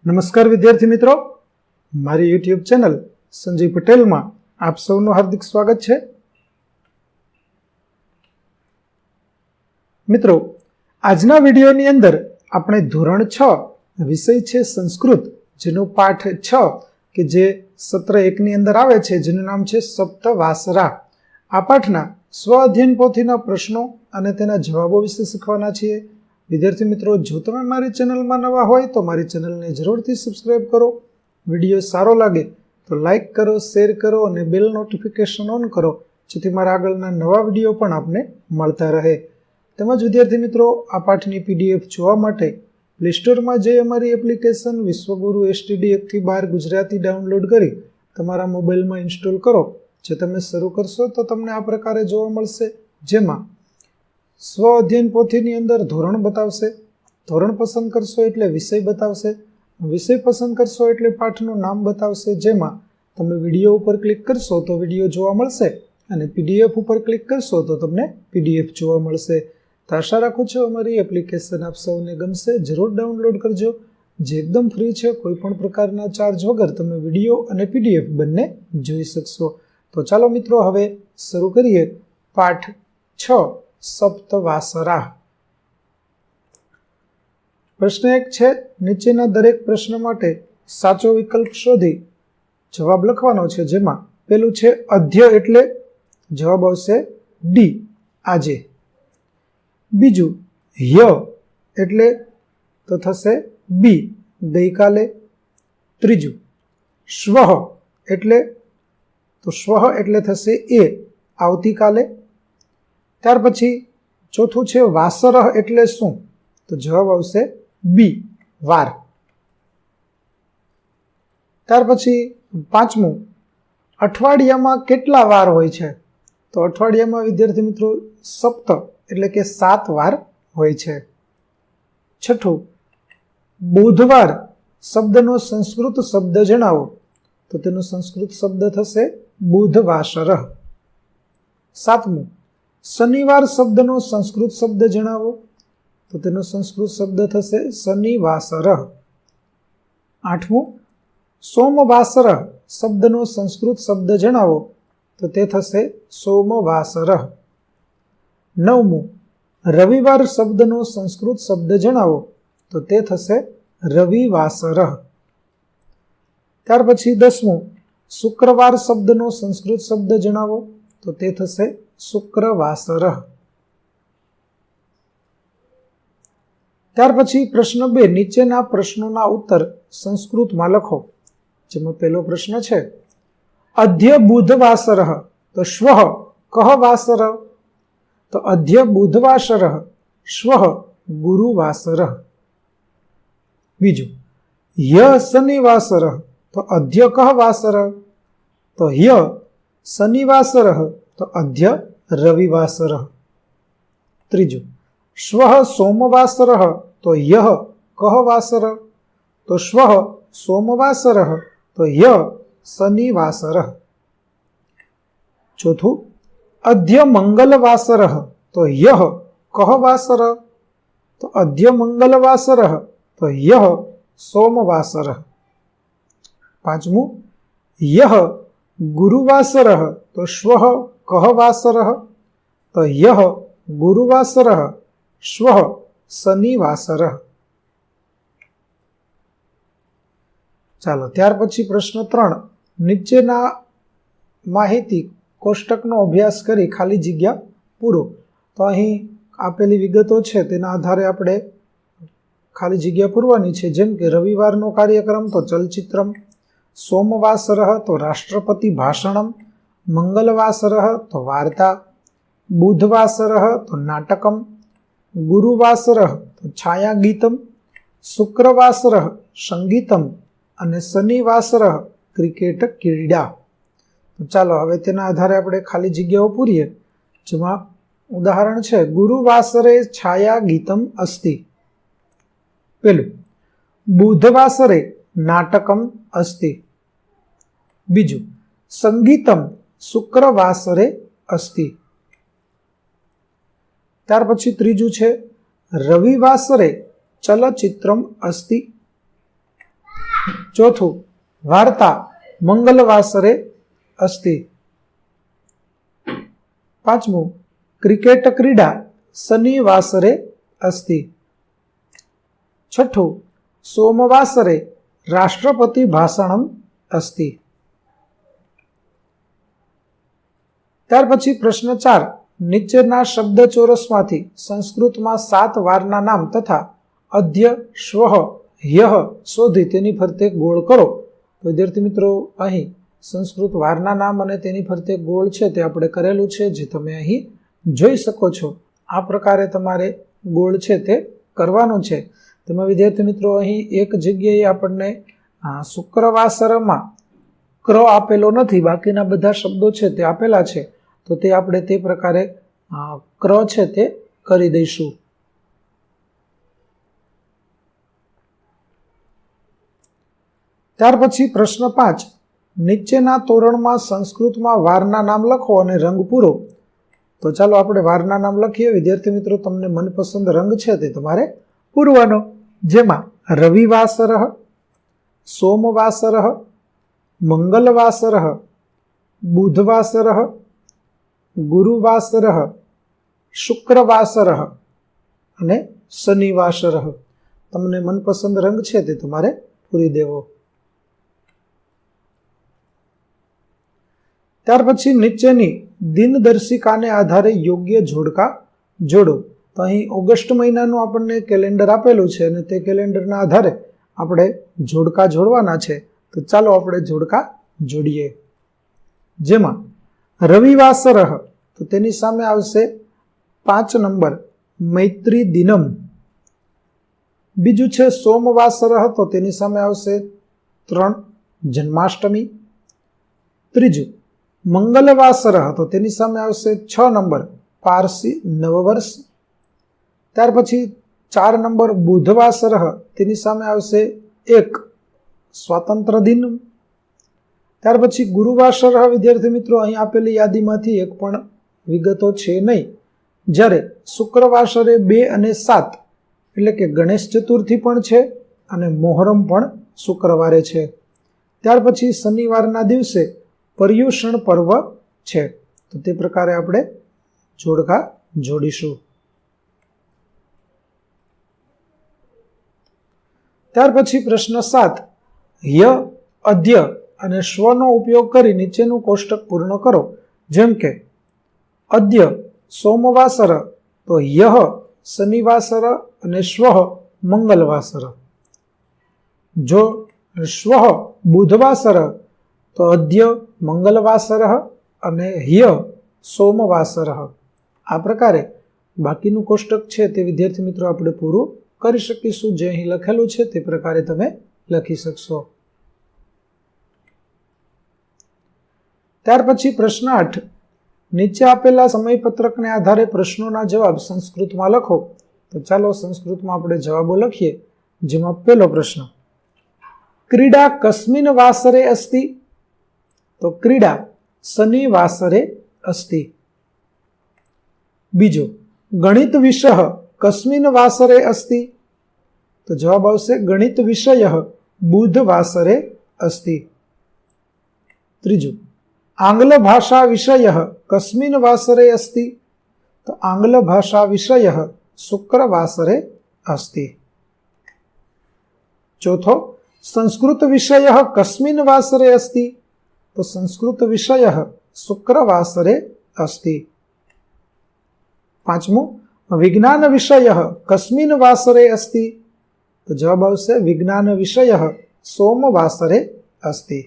નમસ્કાર વિદ્યાર્થી મિત્રો, મારી યુટ્યુબ ચેનલ સંજય પટેલમાં આપ સૌનું હાર્દિક સ્વાગત છે. મિત્રો, આજના વિડીયોની અંદર આપણે ધોરણ 6 વિષય છે સંસ્કૃત, જેનો પાઠ 6 કે જે સત્ર 1 ની અંદર આવે છે, જેનું નામ છે સપ્તવાસરા. આ પાઠના સ્વ અધ્યયન પોથીના પ્રશ્નો અને તેના જવાબો વિશે શીખવાના છીએ. વિદ્યાર્થી મિત્રો, જો તમે મારી ચેનલમાં નવા હોય તો મારી ચેનલને જરૂરથી સબસ્ક્રાઇબ કરો. વિડીયો સારો લાગે તો લાઇક કરો, શેર કરો અને બેલ નોટિફિકેશન ઓન કરો, જેથી મારા આગળના નવા વિડીયો પણ આપને મળતા રહે. તેમજ વિદ્યાર્થી મિત્રો, આ પાઠની PDF જોવા માટે પ્લે સ્ટોરમાં જઈ અમારી એપ્લિકેશન વિશ્વગુરુ STD 1-12 ગુજરાતી ડાઉનલોડ કરી તમારા મોબાઈલમાં ઇન્સ્ટોલ કરો. જે તમે શરૂ કરશો તો તમને આ પ્રકારે જોવા મળશે, જેમાં સ્વ અધ્યયન પોથીની અંદર ધોરણ બતાવશે, ધોરણ પસંદ કરશો એટલે વિષય બતાવશે, વિષય પસંદ કરશો એટલે પાઠનું નામ બતાવશે. જેમાં તમે વિડીયો ઉપર ક્લિક કરશો તો વિડીયો જોવા મળશે અને PDF ઉપર ક્લિક કરશો તો તમને PDF જોવા મળશે. તો આશા રાખું છું અમારી એપ્લિકેશન આપ સૌને ગમશે. જરૂર ડાઉનલોડ કરજો, જે એકદમ ફ્રી છે. કોઈ પણ પ્રકારના ચાર્જ વગર તમે વિડીયો અને PDF બંને જોઈ શકશો. તો ચાલો મિત્રો, હવે શરૂ કરીએ પાઠ 6 સપ્તવાસરા. પ્રશ્ન 1 છે, નીચેના દરેક પ્રશ્ન માટે સાચો વિકલ્પ શોધી જવાબ લખવાનો છે. જેમાં પેલું છે અધ્ય એટલે જવાબ આવશે ડી, આજે. બીજું ય એટલે તો થશે બી, ગઈકાલે. ત્રીજું શ્વઃ એટલે તો શ્વઃ એટલે થશે એ, આવતીકાલે. ત્યાર પછી ચોથું છે વાસરઃ એટલે શું, તો જવાબ આવશે બી, વાર. ત્યાર પછી પાંચમું, અઠવાડિયામાં કેટલા વાર હોય છે, તો અઠવાડિયામાં વિદ્યાર્થી મિત્રો સપ્ત એટલે કે 7 વાર હોય છે. છઠ્ઠું, બુધવાર શબ્દનો સંસ્કૃત શબ્દ જણાવો, તો તેનો સંસ્કૃત શબ્દ થશે બુધવાસરઃ. સાતમું, શનિવાર શબ્દનો સંસ્કૃત શબ્દ જણાવો, તો તેનો સંસ્કૃત શબ્દ થશે શનિવાસરઃ. આઠમું, સોમવાસરઃ શબ્દનો સંસ્કૃત શબ્દ જણાવો, તો તે થશે સોમવાસરઃ. નવમું, રવિવાર શબ્દનો સંસ્કૃત શબ્દ જણાવો, તો તે થશે રવિવાસરઃ. ત્યાર પછી 10મું, શુક્રવાર શબ્દનો સંસ્કૃત શબ્દ જણાવો, તો તે થશે શુક્રવાસરઃ. ત્યાર પછી પ્રશ્ન 2, નીચેના પ્રશ્નોના ઉત્તર સંસ્કૃતમાં લખો. જેમાં પહેલો પ્રશ્ન છે અધ્ય બુધવાસરઃ, તો શ્વઃ કઃ વાસરઃ, તો અધ્ય બુધવાસરઃ શ્વઃ ગુરુવાસરઃ. બીજું, ય શનિવાસરઃ, તો અધ્ય કઃ વાસરઃ, તો ય શનિવાસરઃ, તો અધ્ય રવિવાસરઃ. ત્રીજું, શ્વઃ સોમવાસરઃ, તો યઃ કઃ વાસરઃ, તો શ્વઃ સોમવાસરઃ, તો ય શનિવાસરઃ. ચોથું, અધ્ય મંગલવાસરઃ, તો યઃ કઃ વાસરઃ, તો અધ્ય મંગલવાસરઃ, તો યઃ સોમવાસરઃ. પાંચમું, યઃ ગુરુવાસરઃ, તો શ્વઃ કઃ વાસરઃ, તો યઃ ગુરુવાસરઃ શ્વઃ શનિવાસરઃ. ચાલો, ત્યાર પછી પ્રશ્ન 3, નીચેના માહિતી કોષ્ટકનો અભ્યાસ કરી ખાલી જગ્યા પૂરો. તો અહીં આપેલી વિગતો છે તેના આધારે આપણે ખાલી જગ્યા પૂરવાની છે. જેમ કે રવિવારનો કાર્યક્રમ તો ચલચિત્રમ, સોમવાસરઃ તો રાષ્ટ્રપતિ ભાષણમ, મંગલવાસરઃ તો વાર્તા, બુધવાસરઃ તો નાટકમ, ગુરુવાસરઃ તો છાયાગીતમ, શુક્રવાસરઃ સંગીતમ અને શનિવાસરઃ ક્રિકેટ ક્રીડા. તો ચાલો હવે તેના આધારે આપણે ખાલી જગ્યાઓ પૂરીએ. જેમાં ઉદાહરણ છે ગુરુવાસરે છાયાગીતમ અસ્તિ. પેલું, બુધવાસરે નાટકમ અસ્તિ. બીજું, સંગીતમ શુક્રવાસરે અસ્તિ. ત્યાર પછી ત્રીજું છે રવિવાસરે ચલચિત્રમ અસ્તિ. चौथुं वार्ता मंगलवासरे अस्ति। पांचमું क्रिकेट क्रीडा शनिवासरे अस्ति। छठुं सोमवासरे राष्ट्रपति भाषणम अस्ति। त्यार पछी प्रश्न 4 नीचेना शब्द चोरसमांथी संस्कृतमां 7 वाરના नाम तथा अद्य श्वः ह्यः शोधी तेनी फरते गोळ करो। तो विद्यार्थी मित्रों अहीं संस्कृत वाરના नाम अने तेनी फरते गोळ छे ते आपणे करेलुं छे, जे तमे अहीं जोई शको छो। आ प्रकारे तमारे गोळ छे ते करवानुं छे। तेमां विद्यार्थी मित्रों अहीं एक जग्याए आपणने शुक्रवासरमा क्र आपेलो नथी, बाकीना बधा शब्दो छे ते आपेला छे, तो ते आपणे ते प्रकारे क्र छे ते करी दईशुं। त्यार पछी प्रश्न 5 नीचेना तोरणमां संस्कृतमां वाરના नाम लखो अने रंग पूरो। तो चालो आपणे वाરના नाम लखीए। विद्यार्थी मित्रों तमने मनपसंद रंग छे ते तमारे पूरवानो, जेमां रविवासरः, सोमवासरः, मंगलवासरः, बुधवासरः, गुरुवासरः, शुक्रवासरः अने शनिवासरः। तमने मनपसंद रंग छे ते तमारे पूरी देवो। त्यार पछी नीचेनी दिनदर्शिकाने आधारे योग्य जोड़का जोड़ो। तो अहीं ऑगस्ट महीनानुं आपणे केलेंडर आपेलुं छे अने ते केलेंडरना आधारे आपणे जोड़का जोड़वाना छे। तो चालो आपणे जोड़का जोड़ीए। जेमां रविवासरः तो तेनी सामे आवशे 5 नंबर मैत्री दिनम। बीजुं छे सोमवासरः तो तेनी सामे आवशे 3 जन्माष्टमी। त्रीजुं मंगलवासरः तो तेनी सामे आवशे 6 नंबर पारसी नववर्ष। त्यार पछी 4 नंबर बुधवासरः तेनी सामे आवशे 1 स्वातंत्र्य दिन। त्यार पछी गुरुवासरः विद्यार्थी मित्रों अहीं आपेली यादीमांथी एक पण विगतो छे नहीं। ज्यारे शुक्रवासरे 2 અને 7 એટલે કે ગણેશ ચતુર્થી પણ છે અને મોહરમ પણ શુક્રવારે છે। ત્યાર પછી શનિવારના દિવસે पर्युषण पर्व छे। तो ते प्रकारे आपणे जोड़का जोड़ीशुं। त्यार पछी प्रश्न 7 ह्य अद्य अने श्वनो उपयोग करी नीचेनुं कोष्टक पूर्ण करो। जेम के अद्य सोमवासर तो ह्यः शनिवासर अने श्वः मंगलवासर। जो श्वः बुधवासर तो अद्य मंगलवासरः अने ह्य सोमवासरः। आ प्रकारे बाकीनुं कोष्टक छे ते विद्यार्थी मित्रों आपणे पूरुं करी शकीशुं। जे અહીં લખેલું છે તે પ્રકારે તમે લખી શકશો। ત્યાર પછી પ્રશ્ન 8 નીચે આપેલા સમયપત્રકને આધારે પ્રશ્નોના જવાબ સંસ્કૃતમાં લખો। તો ચાલો સંસ્કૃતમાં આપણે જવાબો લખીએ। જેમાં પહેલો પ્રશ્ન क्रीडा कस्मिन् वासरे अस्ति। तो क्रीडा शनिवासरे अस्ति। बीजो गणित विषयः कस्मिन् वासरे अस्ति। तो जवाब आवशे गणित विषयः बुधवासरे अस्ति। त्रीजो आंग्ल भाषा विषयः कस्मिन् वासरे अस्ति। तो आंग्ल भाषा विषयः शुक्रवासरे अस्ति। चौथो संस्कृत विषयः कस्मिन् वासरे अस्ति। तो संस्कृत विषयः शुक्रवासरे अस्ति। पांचमो विज्ञान विषयः कस्मिन् वासरे अस्ति। तो जवाब आवशे विज्ञान विषयः सोमवासरे अस्ति।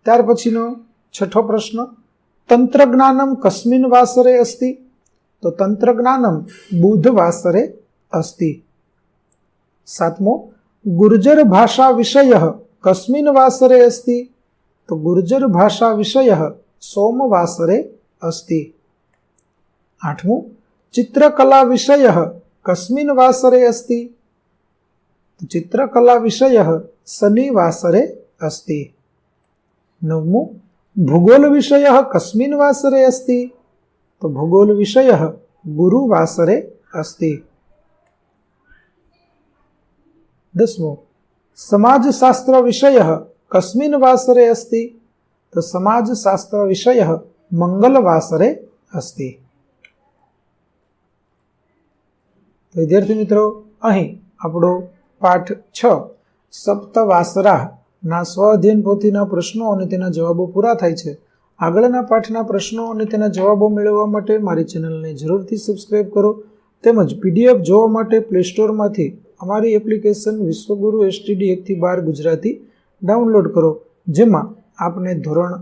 त्यार पछीनो छठो प्रश्न तंत्रज्ञानम कस्मिन् वासरे अस्ति। तो तंत्रज्ञानम बुधवासरे अस्ति। सातमो गुर्जर भाषा विषयः कस्मिन् वासरे अस्ति। तो गुर्जर भाषा विषयः सोमवासरे अस्ति। आठमो चित्रकला विषयः कस्मिन् वासरे अस्ति। तो चित्रकला विषयः शनिवासरे अस्ति। नवमो भूगोल विषयः कस्मिन् वासरे अस्ति। तो भूगोल विषयः गुरुवासरे अस्ति। 10મો समाजशास्त्र विषयः कस्मिन् वासरे अस्ति? तो समाजशास्त्र विषयः मंगलवासरे अस्ति। तो विद्यार्थी मित्रों અહીં આપણો પાઠ 6 સપ્તવાસરા ના સ્વ અધ્યયન પોથીના પ્રશ્નો અને તેના જવાબો પૂરા થાય છે। આગળના પાઠના પ્રશ્નો અને તેના જવાબો મેળવવા માટે મારી ચેનલને જરૂરથી સબસ્ક્રાઇબ કરો તેમજ પીડીએફ જોવા માટે પ્લે સ્ટોરમાંથી અમારી એપ્લિકેશન વિશ્વગુરુ એસટીડી 1 થી 12 ગુજરાતી ડાઉનલોડ કરો, જેમાં આપને ધોરણ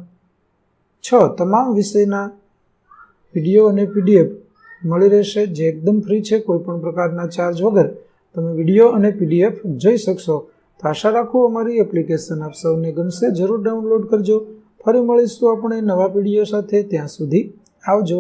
6 તમામ વિષયના વિડીયો અને પીડીએફ મળી રહેશે, જે એકદમ ફ્રી છે। કોઈ પણ પ્રકારના ચાર્જ વગર તમે વિડીયો અને પીડીએફ જોઈ શકશો। તો આશા રાખું અમારી એપ્લિકેશન આપ સૌને ગમશે, જરૂર ડાઉનલોડ કરજો। ફરી મળીશું આપણે નવા વિડીયો સાથે, ત્યાં સુધી આવજો।